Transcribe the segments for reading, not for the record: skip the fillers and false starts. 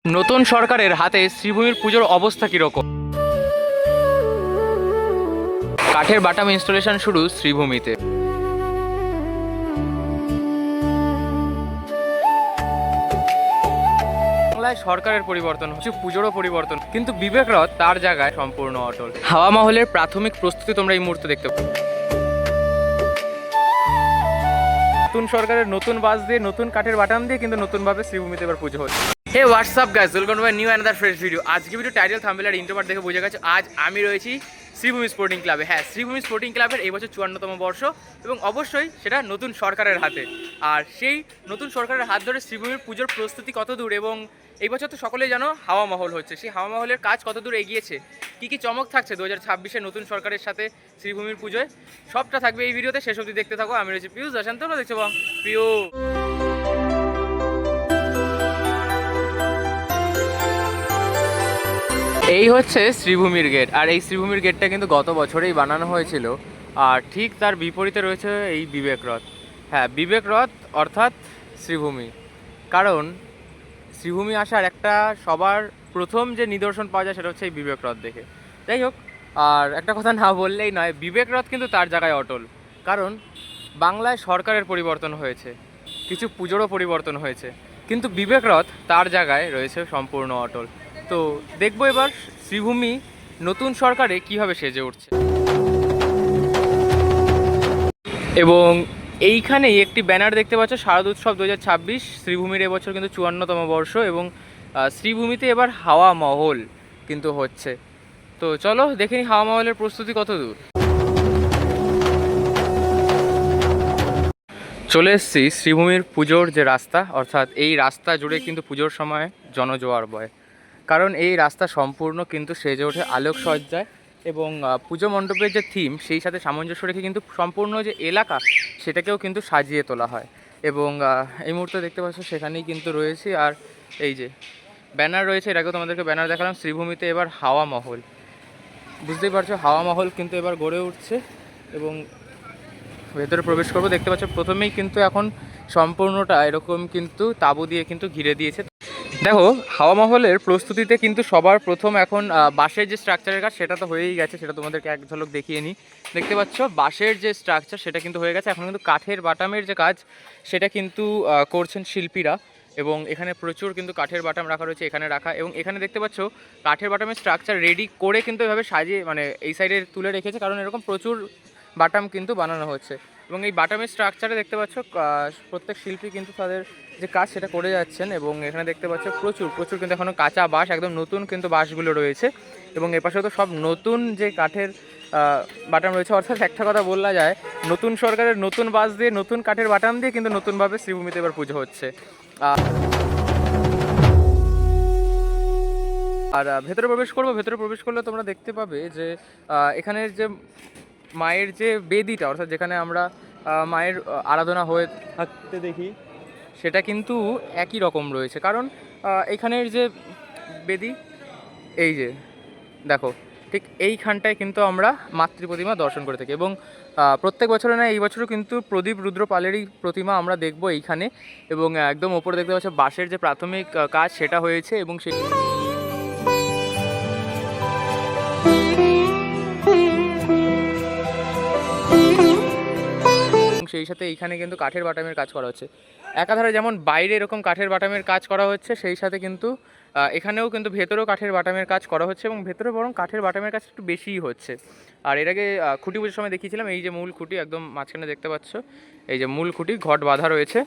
নতুন সরকারের হাতে শ্রীভূমির পুজোর অবস্থা কীরকম? কাঠের বাটাম ইনস্টলেশন শুরু শ্রীভূমিতে। বাংলায় সরকারের পরিবর্তন হচ্ছে, পুজোরও পরিবর্তন, কিন্তু বিবেক রথ তার জায়গায় সম্পূর্ণ অটল। হাওয়া মহলের প্রাথমিক প্রস্তুতি তোমরা এই মুহূর্তে দেখতে পাবে। নতুন সরকারের নতুন বাস দিয়ে, নতুন কাঠের বাটাম দিয়ে কিন্তু নতুনভাবে শ্রীভূমিতে এবার পুজো হচ্ছে। Hey what's up guys, welcome to my new another fresh video. আজকে ভিডিও টাইটেল থাম্বনেল আর ইন্ট্রো পার্ট দেখে বুঝে গেছে আজ আমি রয়েছি শ্রীভূমি স্পোর্টিং ক্লাবে। হ্যাঁ, শ্রীভূমি স্পোর্টিং ক্লাবের এই বছর 54তম বর্ষ এবং অবশ্যই সেটা নতুন সরকারের হাতে। আর সেই নতুন সরকারের হাত ধরে শ্রীভূমির পুজোর প্রস্তুতি কত দূর এবং এই বছর তো সকলেই জানো হাওয়া মহল হচ্ছে, সেই হাওয়া মহলের কাজ কত দূর এগিয়েছে, কী কী চমক থাকছে 2026-এর নতুন সরকারের সাথে শ্রীভূমির পুজোয়, সবটা থাকবে এই ভিডিওতে। শেষ অবধি দেখতে থাকো। আমি রয়েছি পিয়ুষ দাসান, তোমরা দেখছো প্রিয়। এই হচ্ছে শ্রীভূমির গেট, আর এই শ্রীভূমির গেটটা কিন্তু গত বছরেই বানানো হয়েছিল। আর ঠিক তার বিপরীতে রয়েছে এই বিবেক রথ। হ্যাঁ, বিবেক রথ অর্থাৎ শ্রীভূমি। কারণ শ্রীভূমি আসার একটা সবার প্রথম যে নিদর্শন পাওয়া যায় সেটা হচ্ছে এই বিবেক রথ দেখে। যাই হোক, আর একটা কথা না বললেই নয়, বিবেক রথ কিন্তু তার জায়গায় অটল। কারণ বাংলায় সরকারের পরিবর্তন হয়েছে, কিছু পুজোরও পরিবর্তন হয়েছে, কিন্তু বিবেক রথ তার জায়গায় রয়েছে সম্পূর্ণ অটল। তো দেখবো এবার শ্রীভূমি নতুন সরকারে কিভাবে সেজে উঠছে। এবং এইখানেই একটি ব্যানার দেখতে পাচ্ছ, শারদ উৎসব 2026। শ্রীভূমির এবছর কিন্তু 54তম বর্ষ এবং শ্রীভূমিতে এবার হাওয়া মহল কিন্তু হচ্ছে। তো চলো দেখে নিই হাওয়া মহলের প্রস্তুতি কত দূর। চলে এসেছি শ্রীভূমির পুজোর যে রাস্তা, অর্থাৎ এই রাস্তা জুড়ে কিন্তু পুজোর সময় জনজোয়ার বয়। কারণ এই রাস্তা সম্পূর্ণ কিন্তু সেজে ওঠে আলোকসজ্জায় এবং পুজো মণ্ডপের যে থিম সেই সাথে সামঞ্জস্য রেখে কিন্তু সম্পূর্ণ যে এলাকা সেটাকেও কিন্তু সাজিয়ে তোলা হয়। এবং এই মুহূর্তে দেখতে পাচ্ছ সেখানেই কিন্তু রয়েছে। আর এই যে ব্যানার রয়েছে, এর আগেও তোমাদেরকে ব্যানার দেখালাম, শ্রীভূমিতে এবার হাওয়া মহল। বুঝতেই পারছো হাওয়া মহল কিন্তু এবার গড়ে উঠছে এবং ভেতরে প্রবেশ করবো। দেখতে পাচ্ছ প্রথমেই কিন্তু এখন সম্পূর্ণটা এরকম কিন্তু তাঁবু দিয়ে কিন্তু ঘিরে দিয়েছে। দেখো, হাওয়া মহলের প্রস্তুতিতে কিন্তু সবার প্রথম এখন বাঁশের যে স্ট্রাকচারের কাজ সেটা তো হয়েই গেছে, সেটা তোমাদেরকে এক ঝলক দেখিয়ে নিই। দেখতে পাচ্ছ বাঁশের যে স্ট্রাকচার সেটা কিন্তু হয়ে গেছে। এখন কিন্তু কাঠের বাটামের যে কাজ সেটা কিন্তু করছেন শিল্পীরা এবং এখানে প্রচুর কিন্তু কাঠের বাটাম রাখা রয়েছে, এখানে রাখা। এবং এখানে দেখতে পাচ্ছ কাঠের বাটামের স্ট্রাকচার রেডি করে কিন্তু এভাবে সাজিয়ে মানে এই সাইডে তুলে রেখেছে, কারণ এরকম প্রচুর বাটাম কিন্তু বানানো হচ্ছে। এবং এই বাটামের স্ট্রাকচারে দেখতে পাচ্ছ প্রত্যেক শিল্পী কিন্তু তাদের যে কাজ সেটা করে যাচ্ছেন। এবং এখানে দেখতে পাচ্ছ প্রচুর প্রচুর কিন্তু এখনও কাঁচা বাঁশ, একদম নতুন কিন্তু বাঁশগুলো রয়েছে। এবং এপাশে তো সব নতুন যে কাঠের বাটাম রয়েছে, অর্থাৎ একটা কথা বলা যায় নতুন সরকারের নতুন বাঁশ দিয়ে, নতুন কাঠের বাটাম দিয়ে কিন্তু নতুনভাবে শ্রীভূমিতে এবার পুজো হচ্ছে। আর ভেতরে প্রবেশ করবো। ভেতরে প্রবেশ করলে তোমরা দেখতে পাবে যে এখানের যে মায়ের যে বেদিটা, অর্থাৎ যেখানে আমরা মায়ের আরাধনা হয়ে থাকতে দেখি, সেটা কিন্তু একই রকম রয়েছে। কারণ এখানের যে বেদি, এই যে দেখো ঠিক এইখানটায় কিন্তু আমরা মাতৃ প্রতিমা দর্শন করে থাকি। এবং প্রত্যেক বছরে না, এই বছরও কিন্তু প্রদীপ রুদ্রপালেরই প্রতিমা আমরা দেখব এইখানে। এবং একদম ওপরে দেখতে পাচ্ছি বাঁশের যে প্রাথমিক কাজ সেটা হয়েছে এবং সেই সাথে এইখানে কিন্তু কাঠের বাটামের কাজ করা হচ্ছে। একাধারে যেমন বাইরে এরকম কাঠের বাটামের কাজ করা হচ্ছে, সেই সাথে কিন্তু এখানেও কিন্তু ভেতরেও কাঠের বাটামের কাজ করা হচ্ছে এবং ভেতরে বরং কাঠের বাটামের কাজ একটু বেশিই হচ্ছে। আর এর আগে খুঁটি পুজোর সময় দেখিয়েছিলাম, এই যে মূল খুঁটি একদম মাঝখানে দেখতে পাচ্ছ, এই যে মূল খুঁটি ঘট বাঁধা রয়েছে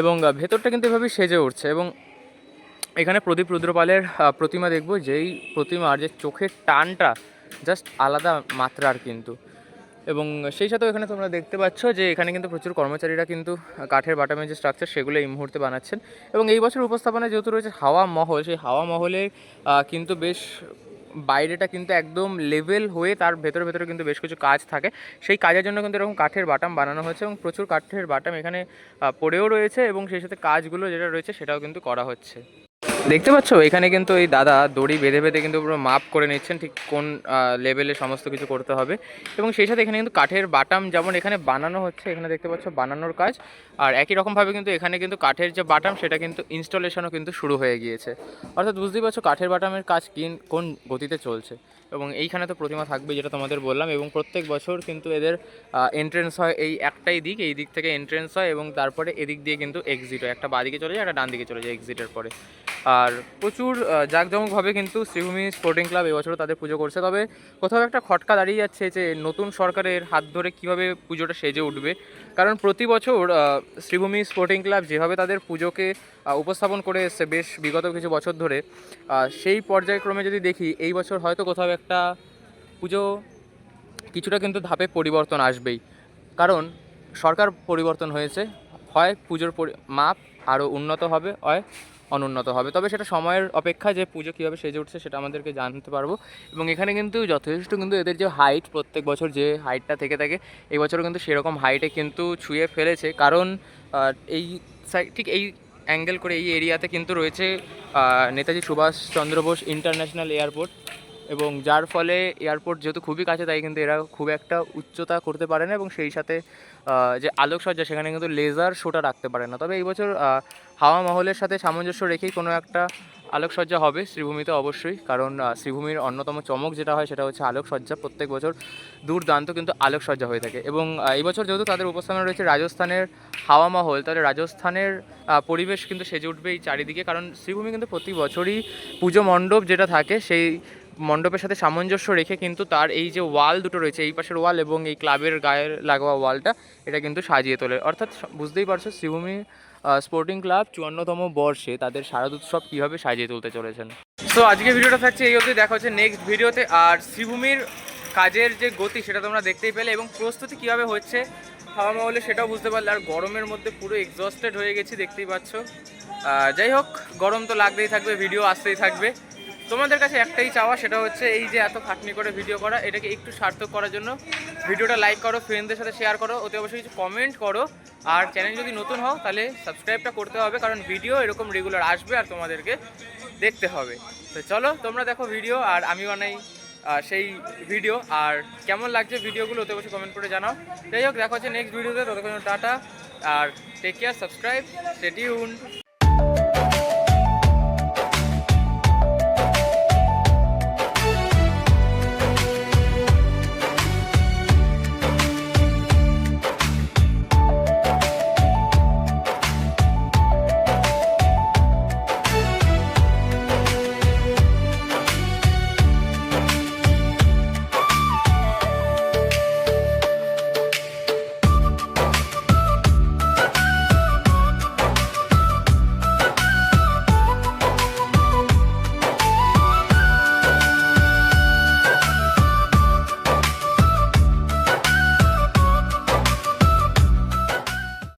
এবং ভেতরটা কিন্তু এভাবেই সেজে উঠছে। এবং এখানে প্রদীপ রুদ্রপালের প্রতিমা দেখব, যেই প্রতিমার যে চোখের টানটা জাস্ট আলাদা মাত্রার কিন্তু। এবং সেই সাথেও এখানে তোমরা দেখতে পাচ্ছ যে এখানে কিন্তু প্রচুর কর্মচারীরা কিন্তু কাঠের বাটামের যে স্ট্রাকচার সেগুলো এই মুহূর্তে বানাচ্ছেন। এবং এই বছর উপস্থাপনায় যেহেতু রয়েছে হাওয়া মহল, সেই হাওয়া মহলে কিন্তু বেশ বাইরেটা কিন্তু একদম লেভেল হয়ে তার ভেতরে ভেতরে কিন্তু বেশ কিছু কাজ থাকে। সেই কাজের জন্য কিন্তু এরকম কাঠের বাটাম বানানো হচ্ছে এবং প্রচুর কাঠের বাটাম এখানে পড়েও রয়েছে এবং সেই সাথে কাজগুলো যেটা রয়েছে সেটাও কিন্তু করা হচ্ছে। দেখতে পাচ্ছ এখানে কিন্তু এই দাদা দড়ি বেঁধে বেঁধে কিন্তু পুরো মাপ করে নিচ্ছেন ঠিক কোন লেভেলে সমস্ত কিছু করতে হবে। এবং সেই সাথে এখানে কিন্তু কাঠের বাটাম যেমন এখানে বানানো হচ্ছে, এখানে দেখতে পাচ্ছ বানানোর কাজ, আর একই রকমভাবে কিন্তু এখানে কিন্তু কাঠের যে বাটাম সেটা কিন্তু ইনস্টলেশনও কিন্তু শুরু হয়ে গিয়েছে। অর্থাৎ বুঝতেই পারছো কাঠের বাটামের কাজ কোন গতিতে চলছে। এবং এইখানে তো প্রতিমা থাকবে যেটা তোমাদের বললাম, এবং প্রত্যেক বছর কিন্তু এদের এন্ট্রেন্স হয় এই একটাই দিক, এই দিক থেকে এন্ট্রেন্স হয় এবং তারপরে এদিক দিয়ে কিন্তু এক্সিট হয়, একটা বাঁদিকে চলে যায় একটা ডান দিকে চলে যায় এক্সিটের পরে। আর প্রচুর জাঁকজমকভাবে কিন্তু শ্রীভূমি স্পোর্টিং ক্লাব এবছরও তাদের পুজো করছে। তবে কোথাও একটা খটকা দাঁড়িয়ে যাচ্ছে যে নতুন সরকারের হাত ধরে কীভাবে পুজোটা সেজে উঠবে। কারণ প্রতি বছর শ্রীভূমি স্পোর্টিং ক্লাব যেভাবে তাদের পুজোকে উপস্থাপন করে এসছে বেশ বিগত কিছু বছর ধরে, সেই পর্যায়ক্রমে যদি দেখি এই বছর হয়তো কোথাও একটা পুজো কিছুটা কিন্তু ধাপে পরিবর্তন আসবেই। কারণ সরকার পরিবর্তন হয়েছে, হয় পুজোর মাপ আরও উন্নত হবে, হয় অনুন্নত হবে। তবে সেটা সময়ের অপেক্ষা যে পুজো কীভাবে সেজে উঠছে সেটা আমাদেরকে জানতে পারবো। এবং এখানে কিন্তু যথেষ্ট কিন্তু এদের যে হাইট প্রত্যেক বছর যে হাইটটা থেকে থাকে এই বছরও কিন্তু সেরকম হাইটে কিন্তু ছুঁয়ে ফেলেছে। কারণ এই ঠিক এই অ্যাঙ্গেল করে এই এরিয়াতে কিন্তু রয়েছে নেতাজি সুভাষচন্দ্র বোস ইন্টারন্যাশনাল এয়ারপোর্ট, এবং যার ফলে এয়ারপোর্ট যেহেতু খুবই কাছে তাই কিন্তু এরা খুব একটা উচ্চতা করতে পারে না, এবং সেই সাথে যে আলোকসজ্জা সেখানে কিন্তু লেজার শোটা রাখতে পারে না। তবে এই বছর হাওয়া মহলের সাথে সামঞ্জস্য রেখেই কোনো একটা আলোকসজ্জা হবে শ্রীভূমিতে অবশ্যই। কারণ শ্রীভূমির অন্যতম চমক যেটা হয় সেটা হচ্ছে আলোকসজ্জা। প্রত্যেক বছর দুর্দান্ত কিন্তু আলোকসজ্জা হয়ে থাকে। এবং এই বছর যেহেতু তাদের উপস্থাপনা রয়েছে রাজস্থানের হাওয়া মহল, তাহলে রাজস্থানের পরিবেশ কিন্তু সেজে উঠবে এই চারিদিকে। কারণ শ্রীভূমি কিন্তু প্রতি বছরই পুজো মণ্ডপ যেটা থাকে সেই মণ্ডপের সাথে সামঞ্জস্য রেখে কিন্তু তার এই যে ওয়াল দুটো রয়েছে, এই পাশের ওয়াল এবং এই ক্লাবের গায়ের লাগোয়া ওয়ালটা, এটা কিন্তু সাজিয়ে তোলে। অর্থাৎ বুঝতেই পারছো শ্রীভূমি স্পোর্টিং ক্লাব 54তম বর্ষে তাদের শারদোৎসব কীভাবে সাজিয়ে তুলতে চলেছেন। সো আজকে ভিডিওটা থাকছে এই অবধি, দেখা হচ্ছে নেক্সট ভিডিওতে। আর শ্রীভূমির কাজের যে গতি সেটা তোমরা দেখতেই পেলে, এবং প্রস্তুতি কীভাবে হচ্ছে হাওয়া মহলে সেটাও বুঝতে পারলে। আর গরমের মধ্যে পুরো এক্সস্টেড হয়ে গেছি দেখতেই পাচ্ছ। যাই হোক, গরম তো লাগতেই থাকবে, ভিডিও আসতেই থাকবে। তোমাদের কাছে একটাই চাওয়া, সেটা হচ্ছে এই যে এত খাটনি করে ভিডিও করা, এটাকে একটু সার্থক করার জন্য ভিডিওটা লাইক করো, ফ্রেন্ডদের সাথে শেয়ার করো, অতি অবশ্যই কিছু কমেন্ট করো। আর চ্যানেল যদি নতুন হও তাহলে সাবস্ক্রাইবটা করতে হবে, কারণ ভিডিও এরকম রেগুলার আসবে আর তোমাদেরকে দেখতে হবে। তো চলো তোমরা দেখো ভিডিও আর আমি বানাই সেই ভিডিও। আর কেমন লাগছে ভিডিওগুলো অতি অবশ্যই কমেন্ট করে জানাও। যাই হোক, দেখা হচ্ছে নেক্সট ভিডিওতে, ততক্ষণ টাটা, আর take care, subscribe, stay tuned.